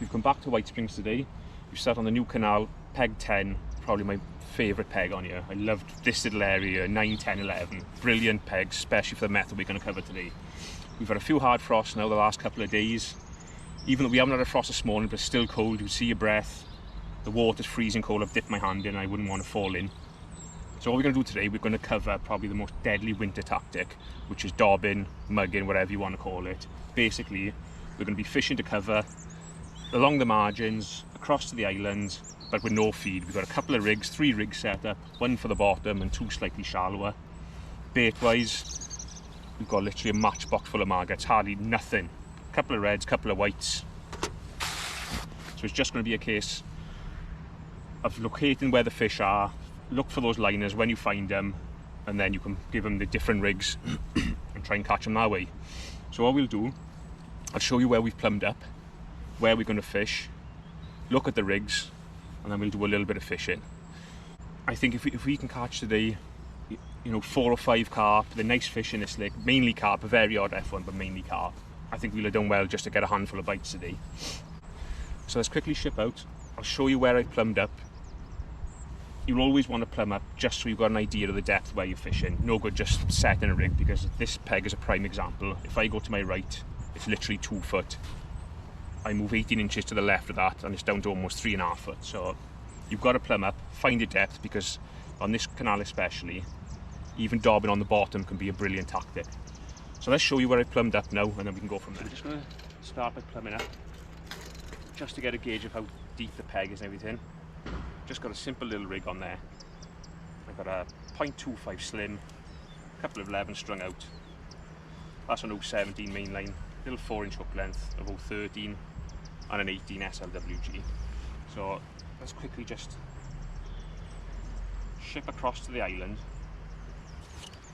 We've come back to White Springs today. We've sat on the new canal, peg 10, probably my favourite peg on here. I loved this little area, 9, 10, 11. Brilliant pegs, especially for the method we're going to cover today. We've had a few hard frosts now the last couple of days. Even though we haven't had a frost this morning, but it's still cold, you can see your breath. The water's freezing cold, I've dipped my hand in, I wouldn't want to fall in. So what we're going to do today, we're going to cover probably the most deadly winter tactic, which is dobbing, mugging, whatever you want to call it. Basically, we're going to be fishing to cover along the margins, across to the island, but with no feed. We've got a couple of rigs, 3 rigs set up, 1 for the bottom and 2 slightly shallower. Bait-wise, we've got literally a matchbox full of margats, hardly nothing. A couple of reds, couple of whites. So it's just going to be a case of locating where the fish are, look for those liners when you find them, and then you can give them the different rigs and try and catch them that way. So what we'll do, I'll show you where we've plumbed up, where we're going to fish, look at the rigs, and then we'll do a little bit of fishing. I think if we can catch today, you know, 4 or 5 carp, they're nice fish in this lake, mainly carp, a very odd F1, but mainly carp. I think we'll have done well just to get a handful of bites today. So let's quickly ship out. I'll show you where I've plumbed up. You'll always want to plumb up just so you've got an idea of the depth where you're fishing. No good just setting a rig, because this peg is a prime example. If I go to my right, it's literally 2 foot. I move 18 inches to the left of that and it's down to almost 3.5 foot. So you've got to plumb up, find your depth, because on this canal especially, even dobbing on the bottom can be a brilliant tactic. So let's show you where I plumbed up now, and then we can go from there. So we're just going to start by plumbing up, just to get a gauge of how deep the peg is and everything. Just got a simple little rig on there. I've got a 0.25 slim, a couple of 11 strung out. That's an 017 mainline, little 4-inch hook length, about 13, and an 18 SLWG. So let's quickly just ship across to the island,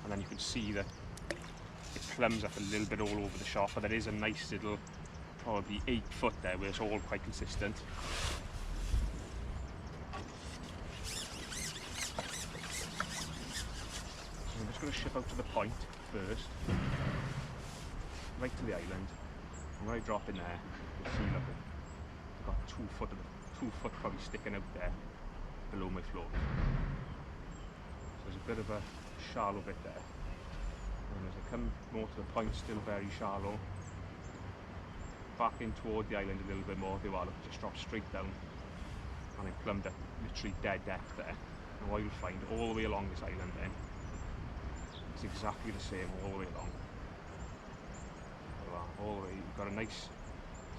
and then you can see that it plumbs up a little bit all over the shop, but there is a nice little, probably 8 foot there, where it's all quite consistent. So I'm just going to ship out to the point first, right to the island, and when I drop in there, you'll see, look, I've got 2 foot probably sticking out there below my float. So there's a bit of a shallow bit there, and as I come more to the point, still very shallow, back in toward the island a little bit more, there you are, look, just drop straight down, and I plumbed up literally dead depth there. And what you'll find all the way along this island then, it's exactly the same all the way along. All the way, you've got a nice, it's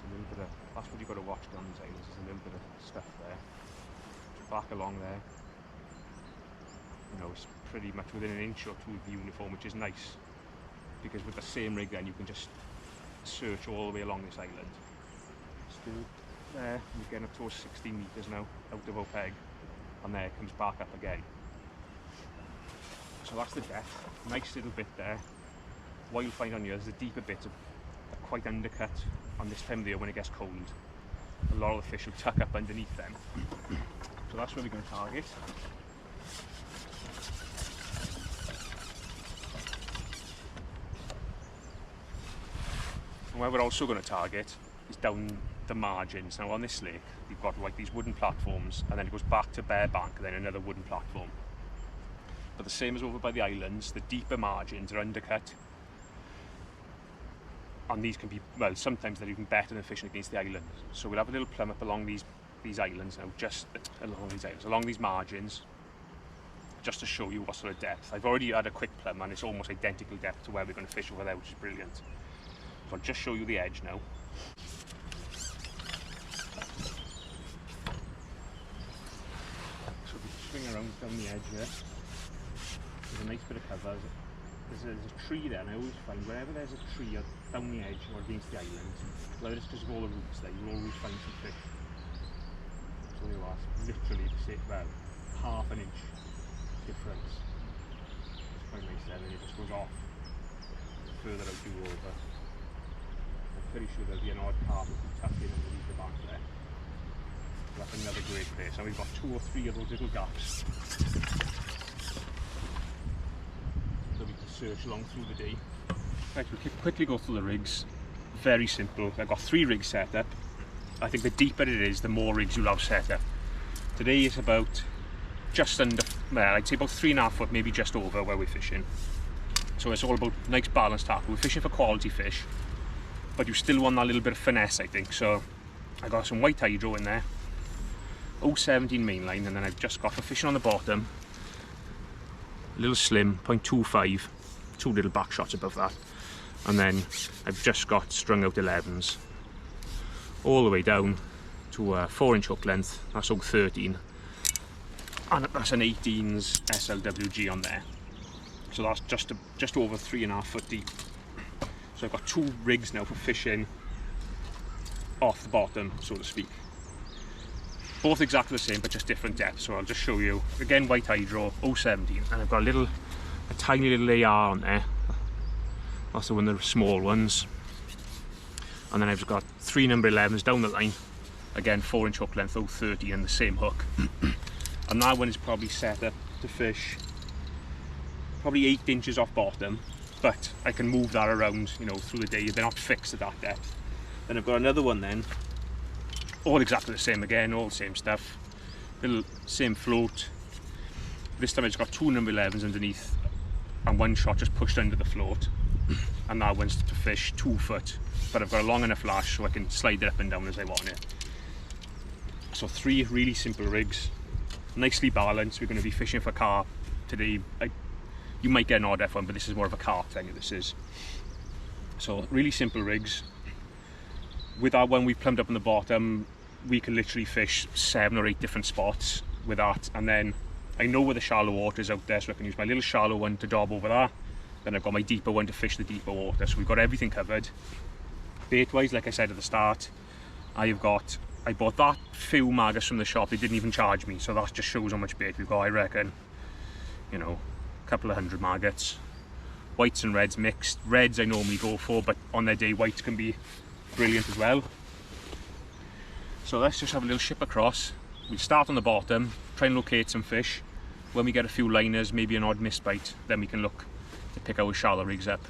a little bit of, that's what you've got to watch down these islands, there's a little bit of stuff there. Back along there, you know, it's pretty much within an inch or 2 of the uniform, which is nice, because with the same rig then you can just search all the way along this island. Still there, we're getting up towards 16 metres now, out of our peg, and there it comes back up again. So that's the depth, nice little bit there. What you'll find on here is the deeper bits are quite undercut on this time of the year when it gets cold. A lot of the fish will tuck up underneath them. So that's where we're going to target. And where we're also going to target is down the margins. Now on this lake, you've got like these wooden platforms, and then it goes back to bare bank, and then another wooden platform. But the same as over by the islands, the deeper margins are undercut. And these can be, well, sometimes they're even better than fishing against the island. So we'll have a little plumb up along these islands now, just along these margins, just to show you what sort of depth. I've already had a quick plumb and it's almost identical depth to where we're going to fish over there, which is brilliant. So I'll just show you the edge now. So we swing around down the edge here. There's a nice bit of cover. There's a tree there, and I always find wherever there's a tree down the edge or against the island, whether it's because of all the roots there, you'll always find some fish. So there you are, literally, well, half an inch difference. It's quite nice there, and it just goes off further out you go over. I'm pretty sure there'll be an odd carp tucked in underneath the bank there. So that's another great place, and we've got 2 or 3 of those little gaps. So we can search along through the day. Right, we'll quickly go through the rigs. Very simple. I've got 3 rigs set up. I think the deeper it is, the more rigs you'll have set up. Today is about just under, well, I'd say about 3.5 foot, maybe just over where we're fishing. So it's all about nice balanced tackle. We're fishing for quality fish, but you still want that little bit of finesse, I think. So I got some white hydro in there, 0.17 mainline, and then I've just got, for fishing on the bottom, a little slim 0.25, 2 little back shots above that, and then I've just got strung out 11s all the way down to a 4-inch hook length. That's 0.13, and that's an 18's SLWG on there. So that's just over 3.5 foot deep. So I've got 2 rigs now for fishing off the bottom, so to speak. Both exactly the same, but just different depths. So I'll just show you. Again, white hydro, 0.17, and I've got a tiny little AR on there. That's the one of the small ones. And then I've got 3 number 11s down the line. Again, 4-inch hook length, 0.30, and the same hook. And that one is probably set up to fish probably 8 inches off bottom, but I can move that around, you know, through the day. They're not fixed at that depth. Then I've got another one then, all exactly the same again, all the same stuff, little same float. This time I just got 2 number 11s underneath and 1 shot just pushed under the float, and that one's to fish 2 foot, but I've got a long enough lash so I can slide it up and down as I want it. So 3 really simple rigs, nicely balanced. We're going to be fishing for carp today. You might get an odd F1, but this is more of a carp thing, this is. So really simple rigs. With our one we plumbed up on the bottom, we can literally fish 7 or 8 different spots with that. And then I know where the shallow water is out there, so I can use my little shallow one to dob over that. Then I've got my deeper one to fish the deeper water. So we've got everything covered. Bait wise, like I said at the start, I bought that few maggots from the shop. They didn't even charge me, so that just shows how much bait we've got. I reckon, you know, couple of 100 maggots, whites and reds mixed. Reds I normally go for, but on their day whites can be brilliant as well. So let's just have a little ship across. We start on the bottom, try and locate some fish. When we get a few liners, maybe an odd mist bite, then we can look to pick our shallow rigs up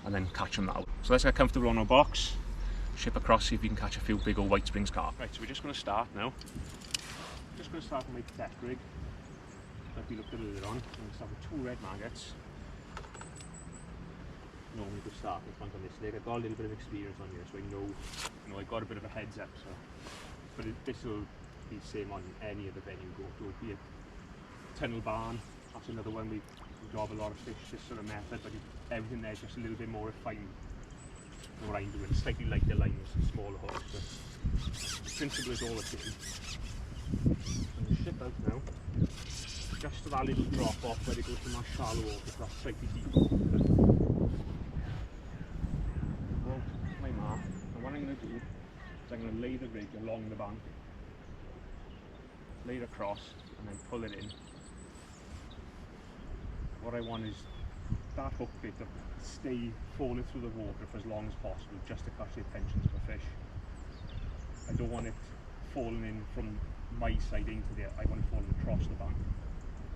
and then catch them out. So let's get comfortable on our box, ship across, see if we can catch a few big old White Springs carp. Right, so we're just going to start now. Just going to start with my tech rig, like we looked at earlier on. I'm going to start with 2 red maggots. Normally just start in front on this leg. I've got a little bit of experience on here, so I know, I got a bit of a heads up. So, but this will be the same on any other venue you go to. It'll be a tunnel barn. That's another one we drop a lot of fish, this sort of method, but everything there's just a little bit more refined than what I'm doing. Slightly lighter lines and smaller hooks, but the principle is all the same. I'm going to ship out now, just to that little drop off where it goes from that shallow water to that slightly deeper water. Well, my mark, and what I'm going to do is I'm going to lay the rig along the bank, lay it across, and then pull it in. What I want is that hook bit to stay falling through the water for as long as possible, just to catch the attention of the fish. I don't want it falling in from my side into there. I want it falling across the bank,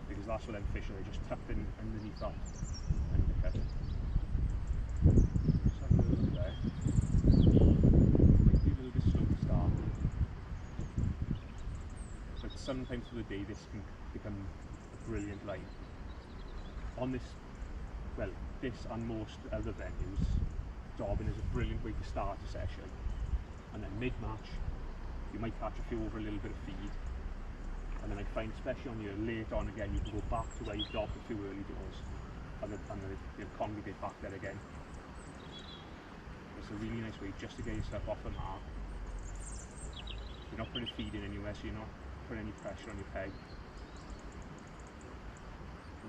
because that's what them fish are. They're just tucked in underneath that end of the cut. Just have a little look there. Might be a little bit slow to start, but sometimes through the day this can become a brilliant line. On this, well, this and most other venues, dobbing is a brilliant way to start a session, and then mid-match you might catch a few over a little bit of feed, and then I find, especially on your late on again, you can go back to where you dobbed a few early doors, and you'll congregate back there again. It's a really nice way just to get yourself off the mark. You're not putting feed in anywhere, so you're not putting any pressure on your peg.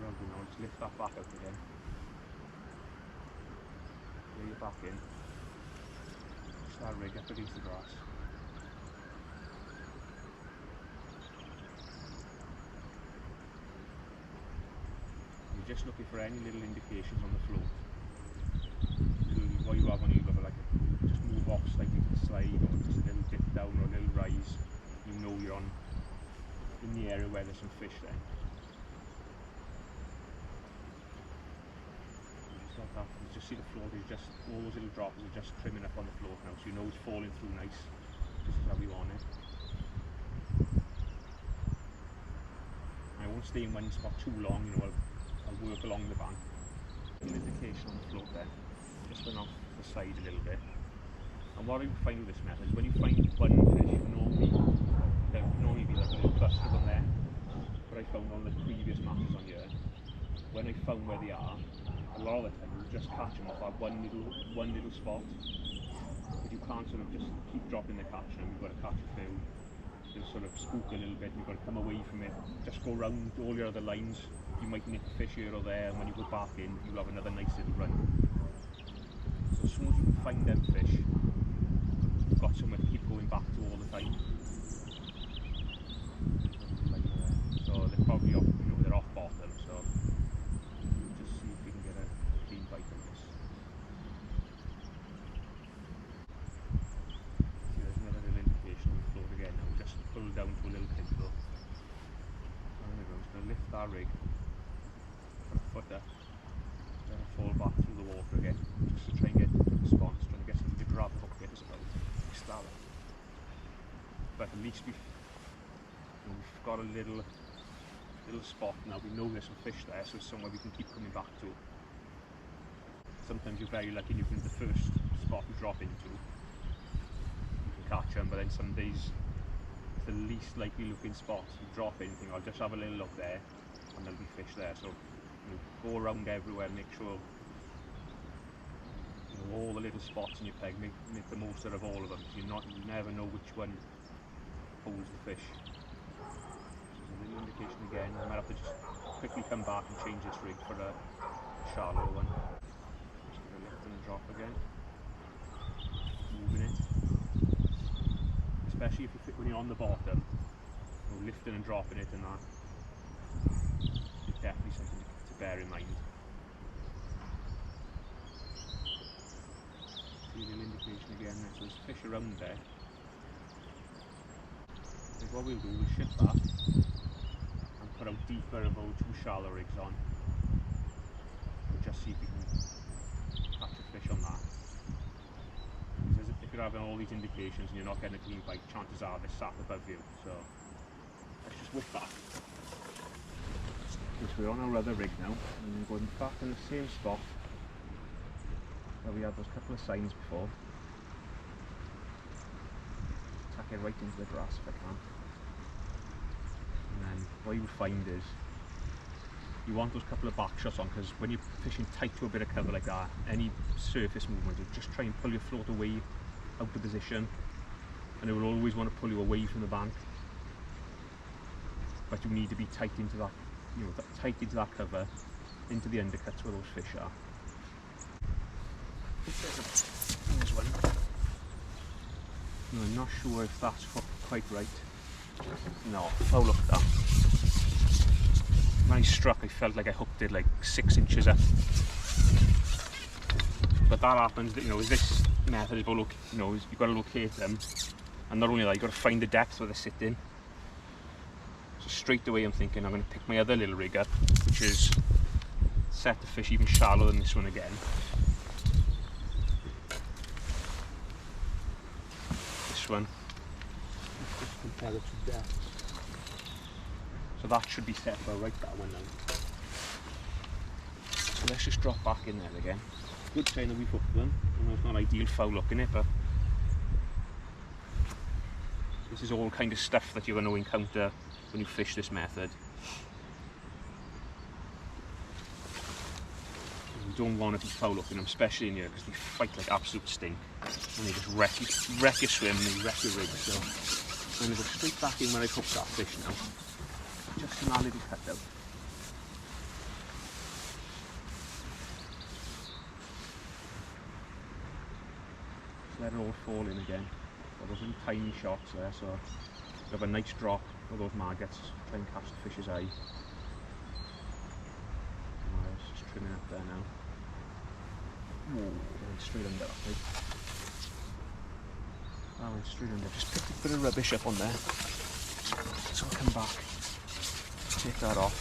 Now, just lift that back out again. Lay it back in. Push that rig up against the grass. You're just looking for any little indications on the float. What you have on your level, like just move off slightly to the slide, or just a little dip down or a little rise. You know you're in the area where there's some fish there. Like that. You just see the float is just, all those little drops are just trimming up on the float now, so you know it's falling through nice. This is how we want it. I won't stay in one spot too long, you know, I'll work along the bank. An indication on the float there, just went off the side a little bit. And what you find with this method is when you find one fish, there will normally be like a little cluster of them there. But I found on the previous matches on here, when I found where they are, a lot of the time you just catch them off that one little spot. But you can't sort of just keep dropping the catch them, you've got to catch a few. They'll sort of spook a little bit, you've got to come away from it, just go around all your other lines. You might nick a fish here or there, and when you go back in, you'll have another nice little run. So as soon as you can find them fish, you've got somewhere to keep going back to all the time. So they're probably off, you know, they're off bottom, so we'll just see if we can get a clean bite on this. See, there's another little indication on the float again now, just pull down to a little pintle. And there we go, I'm just going to lift that rig, put a foot up, then fall back through the water again, just to try and get a response, trying to get something to grab hook it as well. But at least we've got a little spot now. We know there's some fish there, so it's somewhere we can keep coming back to. Sometimes you're very lucky and you can the first spot you drop into, you can catch them, but then some days it's the least likely looking spot. You drop anything, I'll just have a little look there and there'll be fish there. So you know, go around everywhere, make sure all the little spots in your peg, make the most out of all of them, because you never know which one holds the fish. So a little indication again, I might have to just quickly come back and change this rig for a shallow one. Just going to lift and drop again, moving it, especially when you're on the bottom, lifting and dropping it and that is definitely something to bear in mind. Little indication again there, so there's fish around there. So what we'll do is shift that and put out deeper, about 2 shallow rigs on. We'll just see if we can catch a fish on that. Because if you're having all these indications and you're not getting a clean bite, chances are they're sat above you. So let's just whip back. So we're on our other rig now, and we're going back in the same spot. We had those couple of signs before. Tack it right into the grass if I can. And then what you find is you want those couple of back shots on, because when you're fishing tight to a bit of cover like that, any surface movement, you just try and pull your float away out of position, and it will always want to pull you away from the bank. But you need to be tight into that, you know, tight into that cover, into the undercuts where those fish are. There's one. No, I'm not sure if that's quite right. No, oh look at that. When I struck, I felt like I hooked it like 6 inches up. But that happens, you know, with this method is about, you know, you've got to locate them, and not only that, you've got to find the depth where they're sitting. So straight away I'm thinking I'm going to pick my other little rig up, which is set the fish even shallower than this one again. One. So that should be set about right that one now. So let's just drop back in there again. Good sign that we've hooked them. I know it's not ideal foul looking it, but this is all kind of stuff that you're going to encounter when you fish this method. You don't want to be foul looking them, especially in here, because they fight like absolute stink. And they just wreck your swim and they wreck your rig. So I'm going to go straight back in when I hooked that fish now. Just in that little cutout. Just let it all fall in again. Got those little tiny shots there, so you have a nice drop of those maggots. Try and catch the fish's eye. It's just trimming up there now. Whoa, went straight under that thing. That went straight under. Just picked a bit of rubbish up on there. So I'll come back, take that off.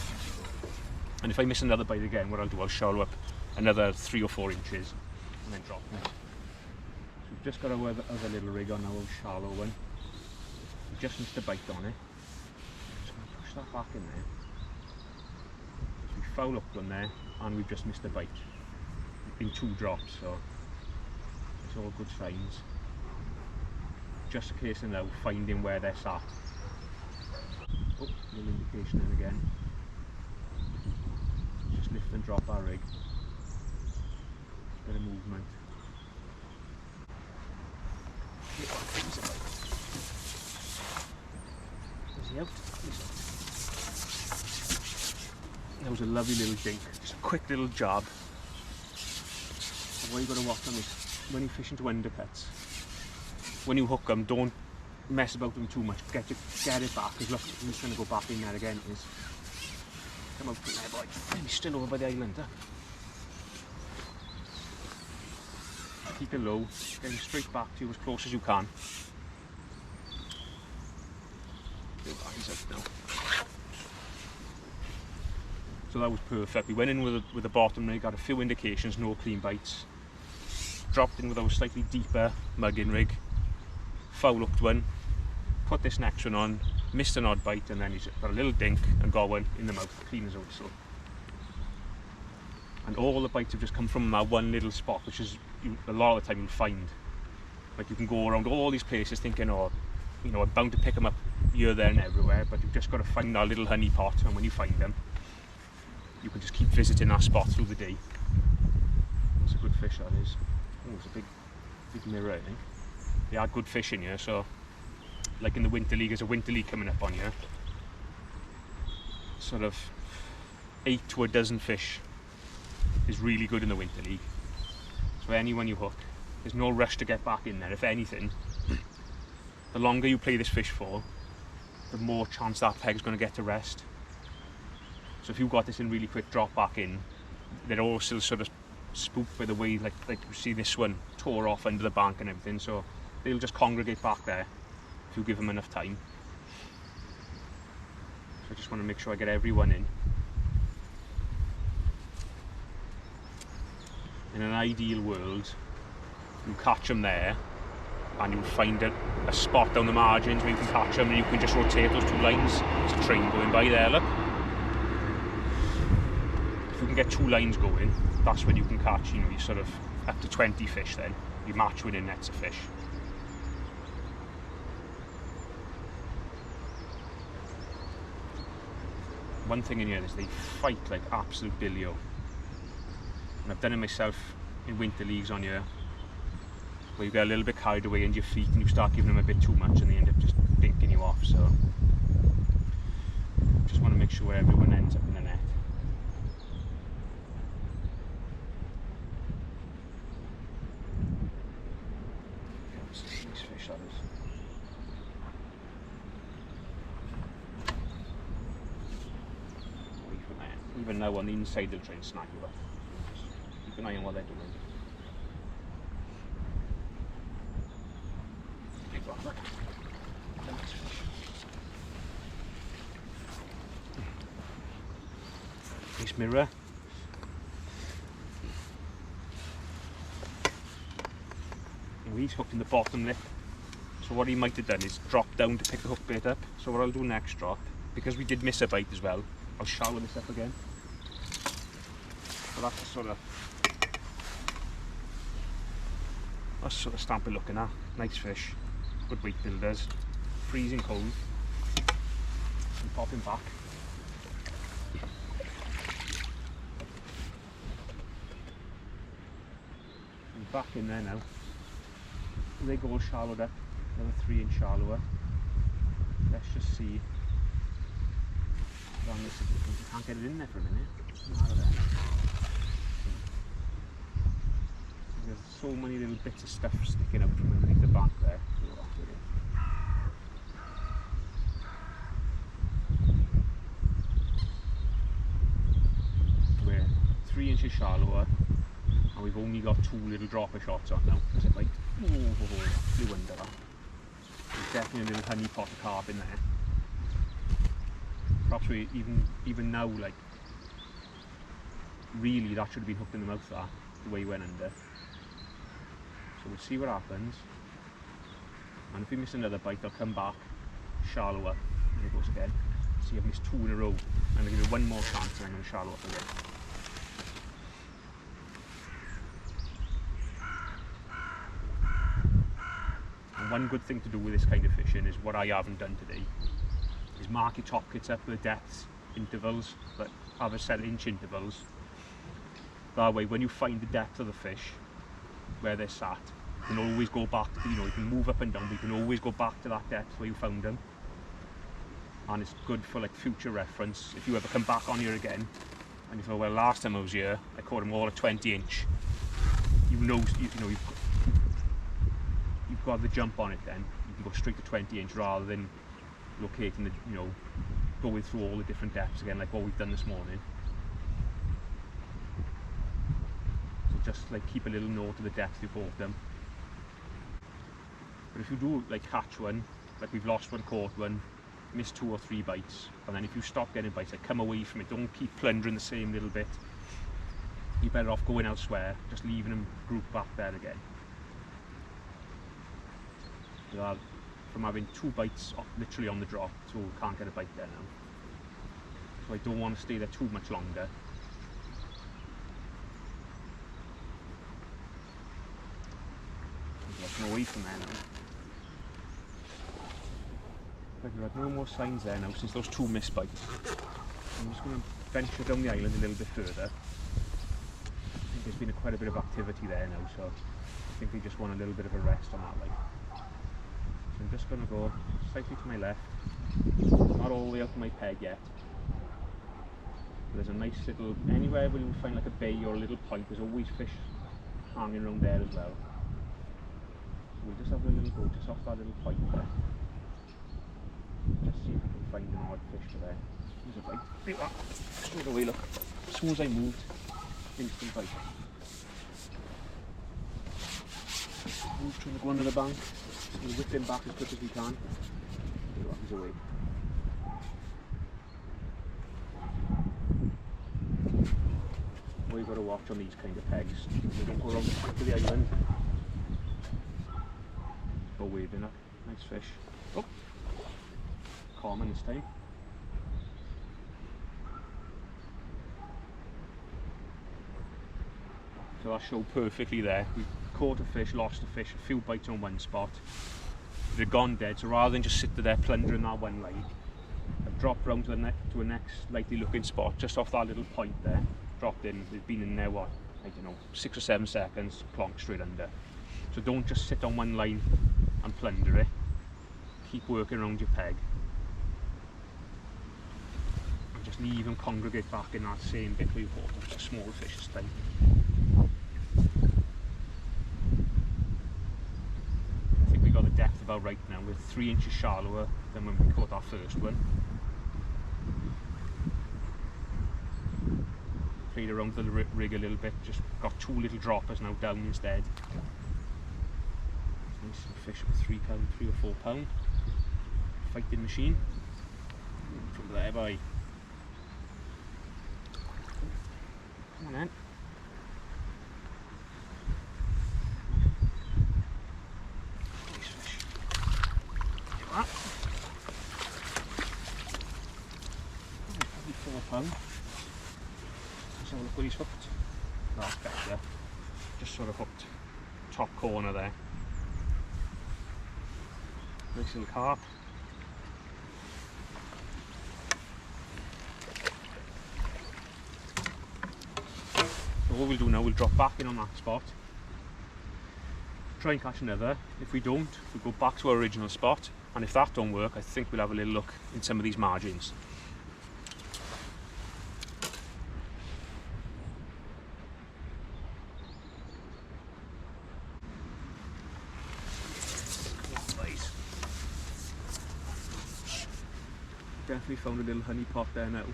And if I miss another bite again, what I'll do, I'll shallow up another 3 or 4 inches and then drop it. So we've just got our other little rig on, our old shallow one. We just missed a bite on it. Just going to push that back in there. We foul up one there, and we've just missed a bite in 2 drops, so it's all good signs. Just a case of now finding where they're sat. Oh, little indication then again. Just lift and drop our rig. Bit of movement. Is he out? He's out. That was a lovely little dink. Just a quick little job. And what you've got to watch on this, when you fish into undercuts, when you hook them, don't mess about them too much. Get it back, because look, he's trying to go back in there again. Come out from there, boy. He's still over by the island. Huh? Keep it low, get him straight back to you as close as you can. He's out now. So that was perfect. We went in with the bottom rig, got a few indications, no clean bites. Dropped in with our slightly deeper mugging rig. Foul hooked one. Put this next one on, missed an odd bite, and then he's got a little dink and got one in the mouth, clean as a whistle. And all the bites have just come from that one little spot, which is a lot of the time you'll find. Like you can go around all these places thinking, oh, you know, I'm bound to pick them up here, there and everywhere, but you've just got to find that little honey pot, and when you find them, you can just keep visiting that spot through the day. It's a good fish, that is. Oh, it's a big mirror, I think. They are good fish in here, so like in the Winter League, there's a Winter League coming up on here. Sort of 8 to a dozen fish is really good in the Winter League. So anyone you hook, there's no rush to get back in there. If anything, the longer you play this fish for, the more chance that peg's going to get to rest. So if you've got this in really quick, drop back in, they're all still sort of spooked by the way, like you see this one tore off under the bank and everything, so they'll just congregate back there if you give them enough time. So I just want to make sure I get everyone in. In an ideal world, you catch them there and you'll find a spot down the margins where you can catch them, and you can just rotate those 2 lines. There's a train going by there, look. If you can get 2 lines going, that's when you can catch, you know, you sort of up to 20 fish then. You match within nets of fish. One thing in here is they fight like absolute billio. And I've done it myself in Winter Leagues on here, where you get a little bit carried away in your feet and you start giving them a bit too much and they end up just dinking you off. So just want to make sure everyone ends up in the net. Nice fish, that is. Even now on the inside they'll try and snag you up. Just keep an eye on what they're doing. Big one, look. Nice fish. Nice mirror. And he's hooked in the bottom lip. So what he might have done is drop down to pick the hook bait up. So what I'll do next drop, because we did miss a bite as well, I'll shallow this up again. So that's the sort of stamp we're looking at. Nice fish, good weight builders, freezing cold. And pop him back. And back in there now. They go shallowed up, another 3 inch shallower. Let's just see. You can't get it in there for a minute. Out of there. There's so many little bits of stuff sticking out from underneath the bank there. We're 3 inches shallower, and we've only got 2 little dropper shots on now. There's a bite. Flew under that. There's definitely a little honey pot of carp in there. Perhaps we even now, like, really that should have been hooked in the mouth, that, the way he went under. So we'll see what happens, and if we miss another bite I'll come back shallow up. There it goes again. See, I've missed 2 in a row. I'm going to give it one more chance and I'm going to shallow up again. And one good thing to do with this kind of fishing is what I haven't done today, is mark your top kits up with the depth intervals, but have a 7-inch intervals. That way when you find the depth of the fish, where they're sat, you can always go back, you can move up and down, but you can always go back to that depth where you found them. And it's good for like future reference. If you ever come back on here again, and you thought, well, last time I was here, I caught them all at 20-inch. You've got the jump on it then. You can go straight to 20-inch rather than locating the, going through all the different depths again, like what we've done this morning. So just like keep a little note of the depth you caught them. But if you do like catch one, like we've lost one, caught one, missed 2 or 3 bites, and then if you stop getting bites, like come away from it, don't keep plundering the same little bit. You're better off going elsewhere, just leaving them grouped back there again. So from having 2 bites literally on the drop, so can't get a bite there now. So I don't want to stay there too much longer. I'm getting away from there now. I've had no more signs there now since those 2 missed bites. I'm just going to venture down the island a little bit further. I think there's been quite a bit of activity there now, so I think they just want a little bit of a rest on that line. So I'm just going to go slightly to my left, not all the way up to my peg yet. But there's a nice little, anywhere where you find like a bay or a little point, there's always fish hanging around there as well. So we'll just have a little go just off that little point there. Just see if we can find an odd fish for there. There's a bite. Look at that. Straight away, look. As soon as I moved, instant bite. Move trying to go under the bank. We'll whip him back as quick as we can. Look, he's away. What you've got to watch on these kind of pegs, they don't go around the back of the island. Go waving up. Nice fish. Oh! Common this time. So that showed perfectly there. We caught a fish, lost a fish, a few bites on one spot. They'd gone dead, so rather than just sit there plundering that one line, I've dropped round to a next likely looking spot just off that little point there. Dropped in, they've been in there, what, I don't know, 6 or 7 seconds, plonk straight under. So don't just sit on one line and plunder it. Keep working around your peg. And just leave them congregate back in that same bit where you caught a small fish this time. I think we got the depth about right now. We're 3 inches shallower than when we caught our first one. Played around the rig a little bit, just got 2 little droppers now down instead. Nice fish of 3 or 4 pound. Fighting machine. From there, boy. Come on then. Nice fish. Look at that. Probably 4 pound. Let's have a look where he's hooked. That's better. Just sort of hooked top corner there. Nice little carp. So what we'll do now, we'll drop back in on that spot, try and catch another. If we don't, we'll go back to our original spot, and if that don't work, I think we'll have a little look in some of these margins. Definitely found a little honey pot there now.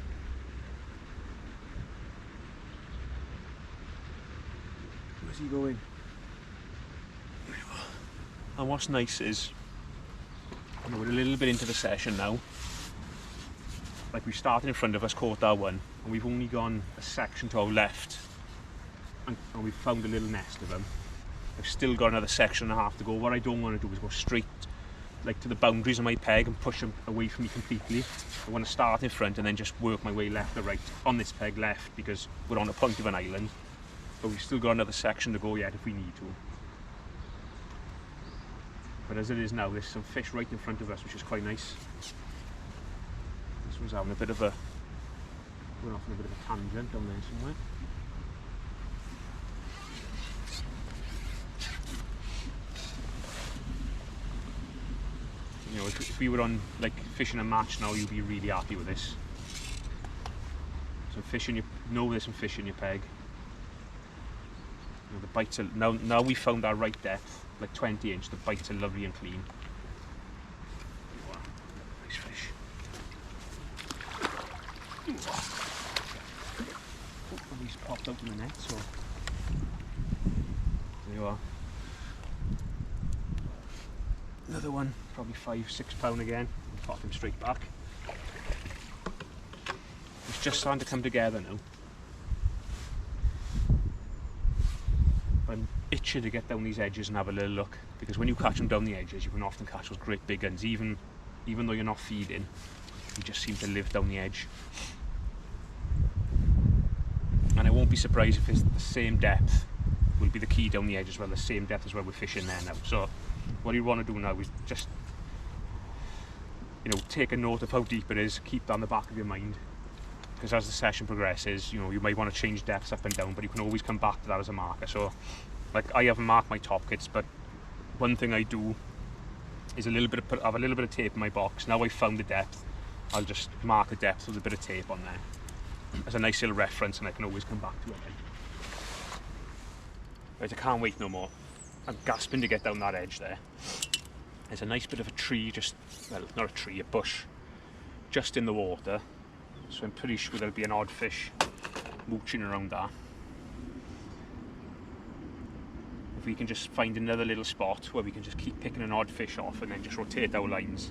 Where's he going? And what's nice is, we're a little bit into the session now. Like we started in front of us, caught that one, and we've only gone a section to our left, and we've found a little nest of them. I've still got another section and a half to go. What I don't want to do is go straight like to the boundaries of my peg and push them away from me completely. I want to start in front and then just work my way left or right on this peg left, because we're on the point of an island, but we've still got another section to go yet if we need to. But as it is now, there's some fish right in front of us, which is quite nice. This one's having a bit of a, we're off on a bit of a tangent down there somewhere. You know, if we were on like fishing a match now, you'd be really happy with this. Some fish in your, there's some fish in your peg. You know, the bites are, now we found our right depth, like 20 inch, the bites are lovely and clean. Nice fish. Oh, he's popped out in the net, so there you are. Another one, probably 5-6 pound again. Pop him straight back. It's just starting to come together now. I'm itching to get down these edges and have a little look, because when you catch them down the edges, you can often catch those great big ones. Even though you're not feeding, you just seem to live down the edge. And I won't be surprised if it's the same depth will be the key down the edge as well, the same depth as where we're fishing there now. So what you want to do now is just, you know, take a note of how deep it is, keep that on the back of your mind, because as the session progresses, you know, you might want to change depths up and down, but you can always come back to that as a marker. So like, I haven't marked my top kits, but one thing I do is have a little bit of tape in my box. Now I've found the depth, I'll just mark the depth with a bit of tape on there as a nice little reference, and I can always come back to it. Right, I can't wait no more. I'm gasping to get down that edge there. There's a nice bit of a tree, just, well, not a tree, a bush, just in the water. So I'm pretty sure there'll be an odd fish mooching around that. If we can just find another little spot where we can just keep picking an odd fish off and then just rotate our lines,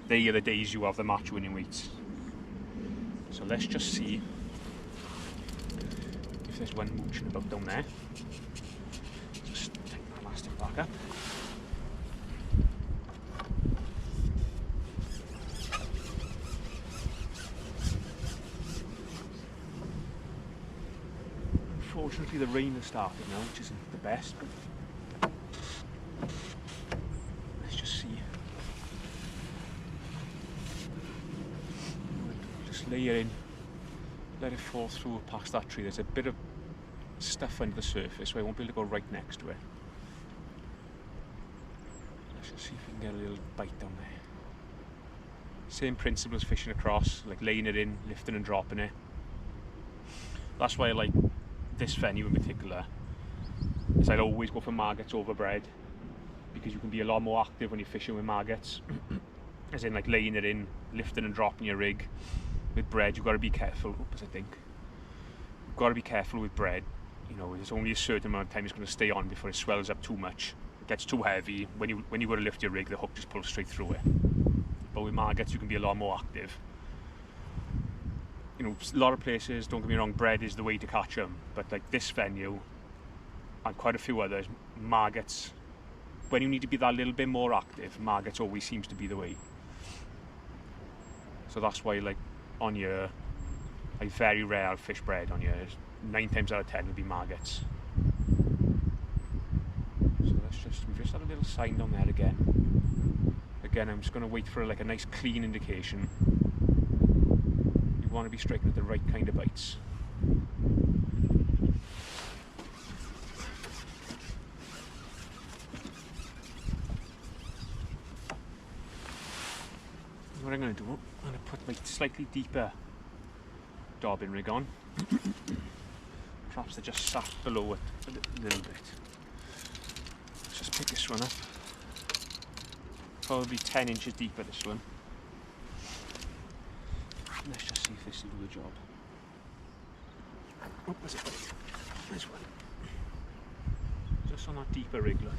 they are the days you have the match winning weights. So let's just see if there's one mooching about down there. Just take my elastic back up. Unfortunately the rain has started now, which isn't the best, but let's just see. Just lay it in, let it fall through past that tree. There's a bit of stuff under the surface, so I won't be able to go right next to it. Let's just see if we can get a little bite down there. Same principle as fishing across, like laying it in, lifting and dropping it. That's why I like this venue in particular, is I'd always go for maggots over bread, because you can be a lot more active when you're fishing with maggots. As in like laying it in, lifting and dropping your rig. With bread you've got to be careful, you've got to be careful with bread. You know, there's only a certain amount of time it's going to stay on before it swells up too much. It gets too heavy, when you go to lift your rig, the hook just pulls straight through it. But with maggots you can be a lot more active. You know, a lot of places, don't get me wrong, bread is the way to catch them, but like this venue and quite a few others, maggots, when you need to be that little bit more active, maggots always seems to be the way. So that's why, like, on your, I very rare fish bread on your, 9 times out of 10 will be maggots. So we've just had a little sign down there again. Again, I'm just going to wait for like a nice clean indication. Want to be striking at the right kind of bites. What I'm going to do, I'm going to put my slightly deeper dobbin rig on. Perhaps they just sat below it a little bit. Let's just pick this one up. Probably 10 inches deeper, this one. Let's just see if this will do the job. Oh, there's a bite. There's one. Just on that deeper rig, look.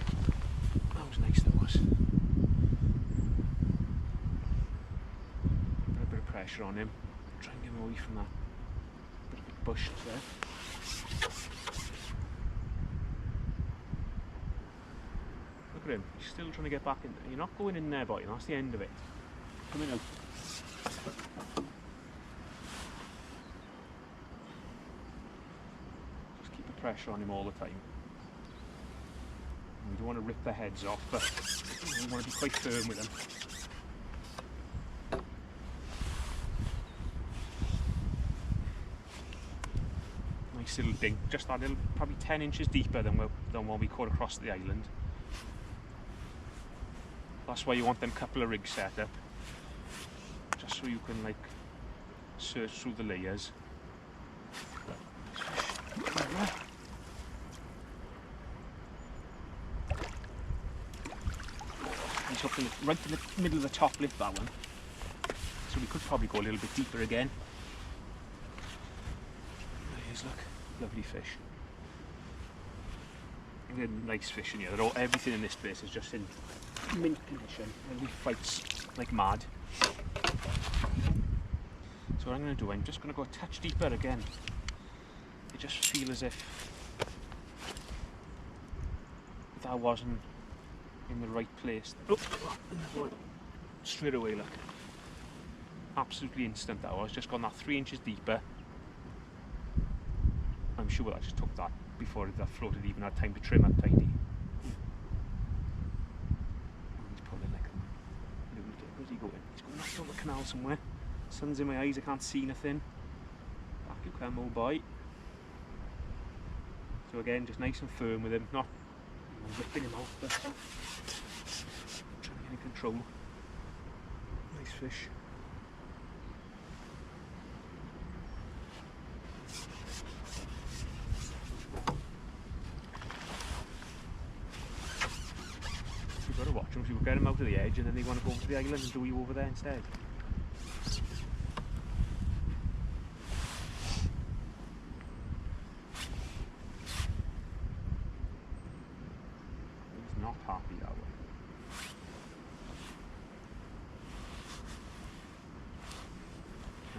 That was nice, that was. Put a bit of pressure on him. Try and get him away from that bit of a bush there. Look Look at him, he's still trying to get back in there. You're not going in there, boy, that's the end of it. Coming out. Just keep the pressure on him all the time. We don't want to rip their heads off, but we want to be quite firm with them. Nice little dink, just that little, probably 10 inches deeper than what we caught across the island. That's why you want them couple of rigs set up, just so you can like search through the layers. He's hooked right in the middle of the top lip, that one. So we could probably go a little bit deeper again. There he is, look, lovely fish. They're nice fish in here. Everything in this place is just in mint condition, and he fights like mad. So what I'm going to do, I'm just going to go a touch deeper again. I just feel as if that wasn't in the right place. Oh, straight away, look. Absolutely instant that was. Just gone that 3 inches deeper. I'm sure I just took that before that floated even had time to trim up tidy. He's probably like, where's he going? He's going up down the canal somewhere. Sun's in my eyes, I can't see nothing. Back you come, old boy. So again, just nice and firm with him, not ripping him off, but trying to get in control. Nice fish. You've got to watch them, so you get them out of the edge and then they want to go over to the island and do you over there instead. He's not happy that way.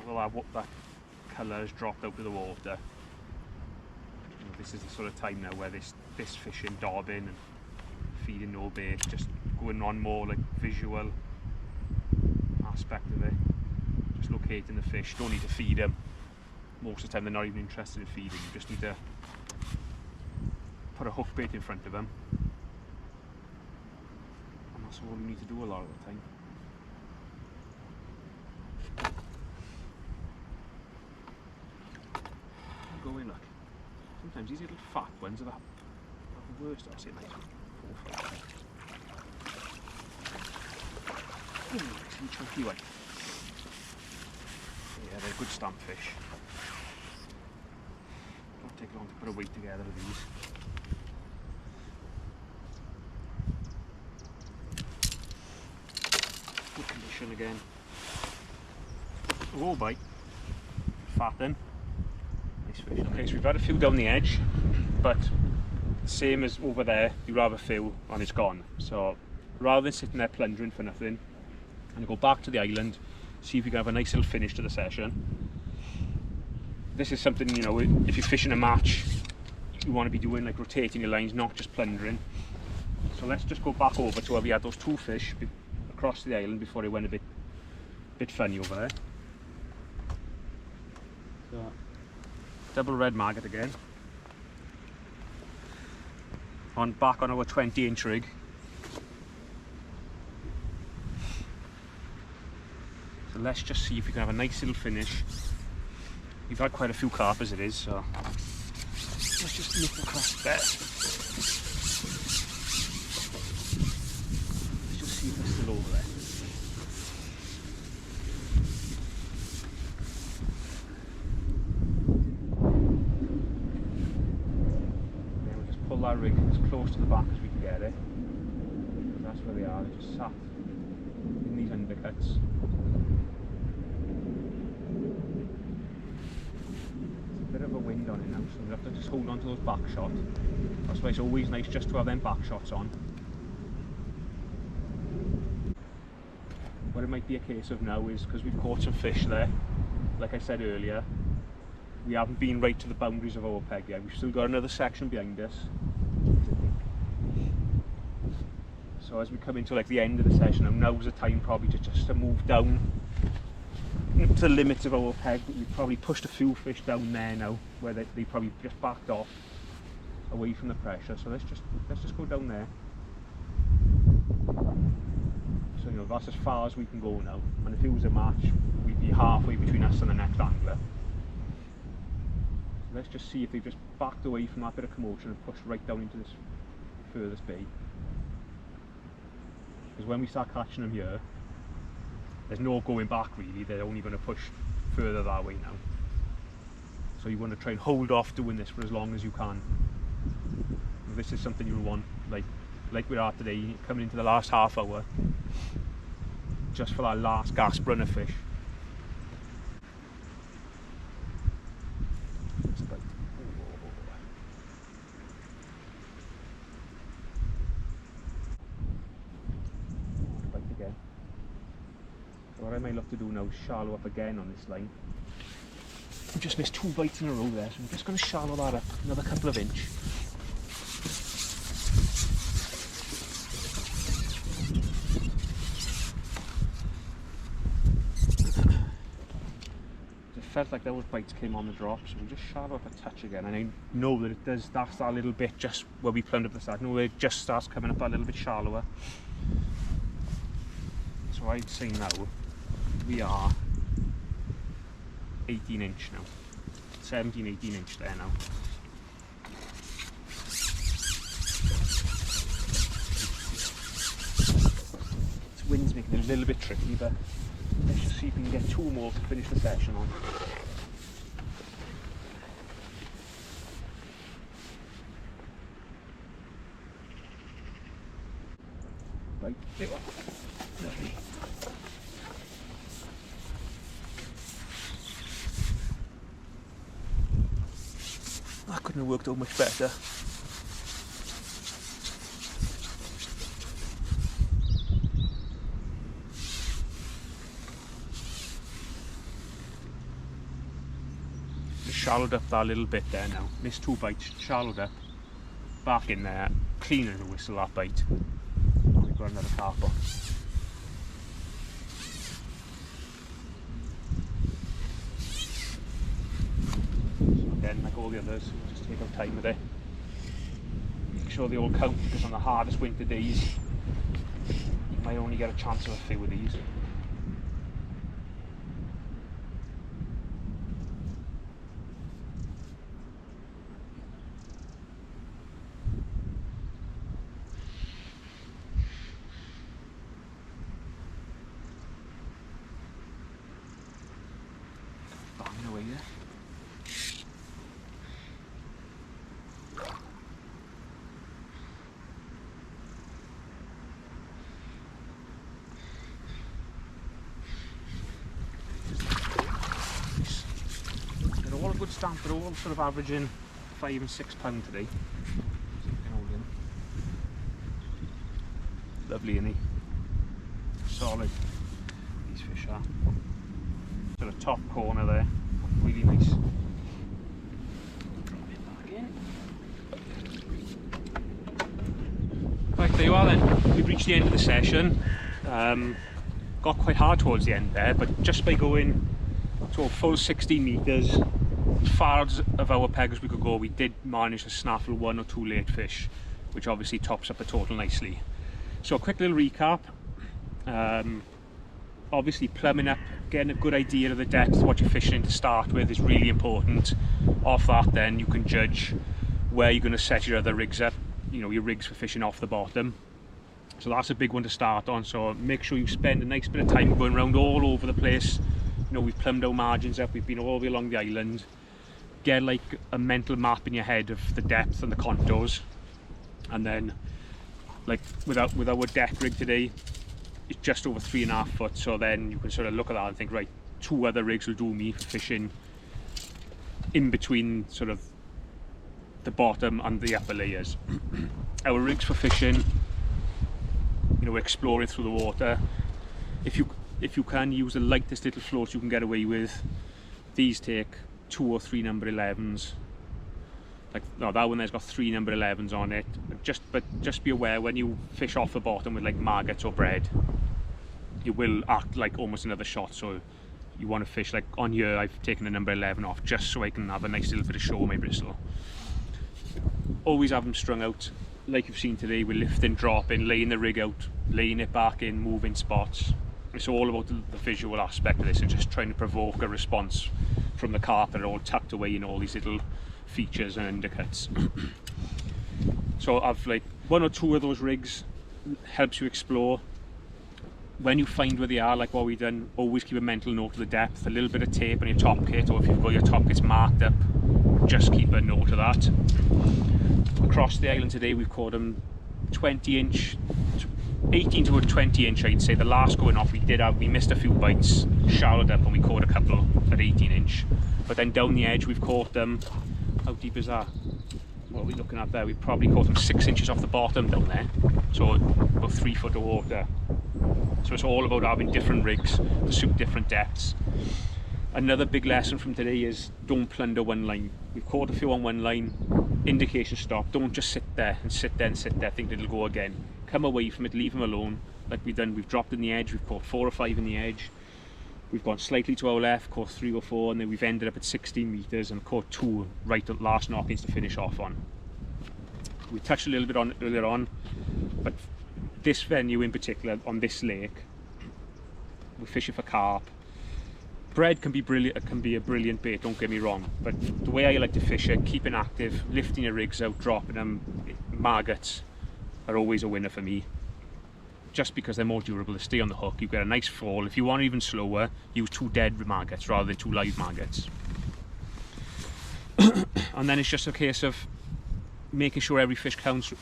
Well, that colour has dropped out of the water. This is the sort of time now where this fishing, dobbing and feeding no bait, just going on more like visual aspect of it. Just locating the fish, don't need to feed them. Most of the time they're not even interested in feeding, you just need to put a hook bait in front of them. And that's all you need to do a lot of the time. Go in, look. Sometimes these little fat ones are the worst. I'll say like 4 or 5. Nice and chunky one. Yeah, they're good stamp fish. Don't take long to put a weight together of these. Good condition again. Oh, bite. Fat then. Nice fish. Okay, so we've had a few down the edge, but same as over there, you'd have a few and it's gone. So rather than sitting there plundering for nothing, I'm going to go back to the island, see if we can have a nice little finish to the session. This is something, you know, if you're fishing a match, you want to be doing like rotating your lines, not just plundering. So let's just go back over to where we had those 2 fish across the island before it went a bit funny over there. So, double red maggot again. Back on our 20-inch rig. So let's just see if we can have a nice little finish. We've had quite a few carp as it is, so let's just nip across there. Let's just see if they're still over there. Then we'll just pull that rig as close to the back as we can get it. That's where they are, they're just sat in these undercuts. Bit of a wind on it now, so we have to just hold on to those back shots. That's why it's always nice just to have them back shots on. What it might be a case of now is because we've caught some fish there, like I said earlier, we haven't been right to the boundaries of our peg yet. We've still got another section behind us. So as we come into like the end of the session, now's the time probably just to move down to the limits of our peg. We've probably pushed a few fish down there now, where they probably just backed off away from the pressure. So let's just go down there. So you know, that's as far as we can go now. And if it was a match, we'd be halfway between us and the next angler. So let's just see if they've just backed away from that bit of commotion and pushed right down into this furthest bay. Because when we start catching them here, there's no going back really, they're only going to push further that way now. So you want to try and hold off doing this for as long as you can. This is something you'll want, like we are today, coming into the last half hour, just for that last gasp run of fish. What I might look to do now is shallow up again on this line. I've just missed 2 bites in a row there, so I'm just going to shallow that up another couple of inch. It felt like those bites came on the drop, so we'll just shallow up a touch again. And I know that it does, that's that little bit just where we plumbed up the start. I know it just starts coming up a little bit shallower. So I'd say now we are 18 inch now, 17, 18 inch there now. This wind's making it a little bit tricky, but let's just see if we can get 2 more to finish the session on. Right, there we go. Lovely. That couldn't have worked out much better. Just shallowed up that little bit there now. Missed 2 bites, shallowed up. Back in there, clean as a whistle that bite. We've got another carp on. Again, like all the others, we'll just take our time with it. Make sure they all count, because on the hardest winter days you might only get a chance of a few of these. Banging away there. They're all a good stamp, they're all sort of averaging 5 and 6 pound today. Lovely, isn't he? Solid, these fish are. Sort of top corner there, really nice. Drop it back in. Right, there you are then. We've reached the end of the session. Got quite hard towards the end there, but just by going to a full 16 metres, as far as of our peg as we could go, we did manage to snaffle 1 or 2 late fish, which obviously tops up the total nicely. So a quick little recap. Obviously plumbing up, getting a good idea of the depth, what you're fishing to start with is really important. Off that then you can judge where you're going to set your other rigs up, you know, your rigs for fishing off the bottom. So that's a big one to start on, so make sure you spend a nice bit of time going around all over the place. You know, we've plumbed our margins up, we've been all the way along the island. Get like a mental map in your head of the depth and the contours, and then like with our deck rig today, it's just over 3.5 foot, so then you can sort of look at that and think, right, 2 other rigs will do me for fishing in between sort of the bottom and the upper layers. Our rigs for fishing, you know, exploring through the water, if you can use the lightest little floats you can get away with. These take 2 or 3 number 11s, Like, no, that one there's got 3 number 11s on it. But just be aware, when you fish off the bottom with like maggots or bread, it will act like almost another shot. So you want to fish, like on here I've taken a number 11 off just so I can have a nice little bit of show on my bristle. Always have them strung out like you've seen today. We're lifting, dropping, laying the rig out, laying it back in, moving spots. It's all about the visual aspect of this and just trying to provoke a response from the carp that are all tucked away in all these little features and undercuts. So I've like 1 or 2 of those rigs, helps you explore. When you find where they are, like what we've done, always keep a mental note of the depth, a little bit of tape on your top kit, or if you've got your top kits marked up, just keep a note of that. Across the island today we've caught them 20 inch, 18 to a 20 inch I'd say. The last going off we missed a few bites, shallowed up, and we caught a couple at 18 inch. But then down the edge we've caught them, how deep is that? What are we looking at there? We probably caught them 6 inches off the bottom down there, so about 3 foot of water. So it's all about having different rigs to suit different depths. Another big lesson from today is don't plunder one line. We've caught a few on one line, indication stop. Don't just sit there and sit there and sit there, think it'll go again. Come away from it, leave them alone. Like we've done, we've dropped in the edge, we've caught 4 or 5 in the edge. We've gone slightly to our left, caught 3 or 4, and then we've ended up at 16 metres and caught 2 right at last knockings to finish off on. We touched a little bit on it earlier on, but this venue in particular, on this lake, we're fishing for carp. Bread can be brilliant, it can be a brilliant bait, don't get me wrong, but the way I like to fish it, keeping active, lifting your rigs out, dropping them, maggots are always a winner for me. Just because they're more durable, they stay on the hook, you get a nice fall. If you want even slower, use 2 dead maggots rather than 2 live maggots. And then it's just a case of making sure every fish counts.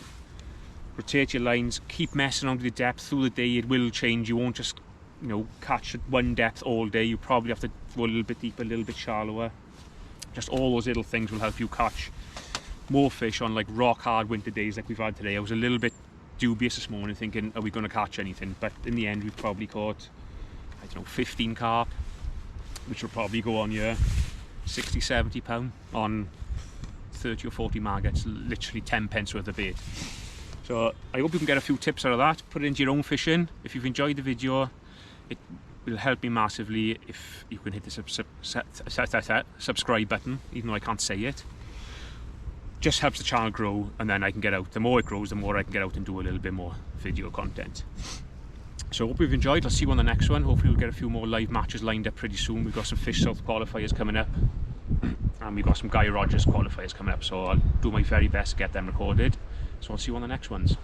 Rotate your lines, keep messing around with the depth through the day. It will change. You won't just, you know, catch at one depth all day. You probably have to go a little bit deeper, a little bit shallower. Just all those little things will help you catch more fish on like rock hard winter days like we've had today. I was a little bit dubious this morning, thinking, are we going to catch anything? But in the end, we've probably caught, I don't know, 15 carp, which will probably go on your 60, 70 pound on 30 or 40 maggots, literally 10 pence worth of bait. So I hope you can get a few tips out of that, put it into your own fishing. If you've enjoyed the video, it will help me massively if you can hit the subscribe button, even though I can't say it. Just helps the channel grow, and then I can get out. The more it grows, the more I can get out and do a little bit more video content. So I hope you've enjoyed. I'll see you on the next one. Hopefully we'll get a few more live matches lined up pretty soon. We've got some Fish South qualifiers coming up, and we've got some Guy Rogers qualifiers coming up, so I'll do my very best to get them recorded. So I'll see you on the next ones.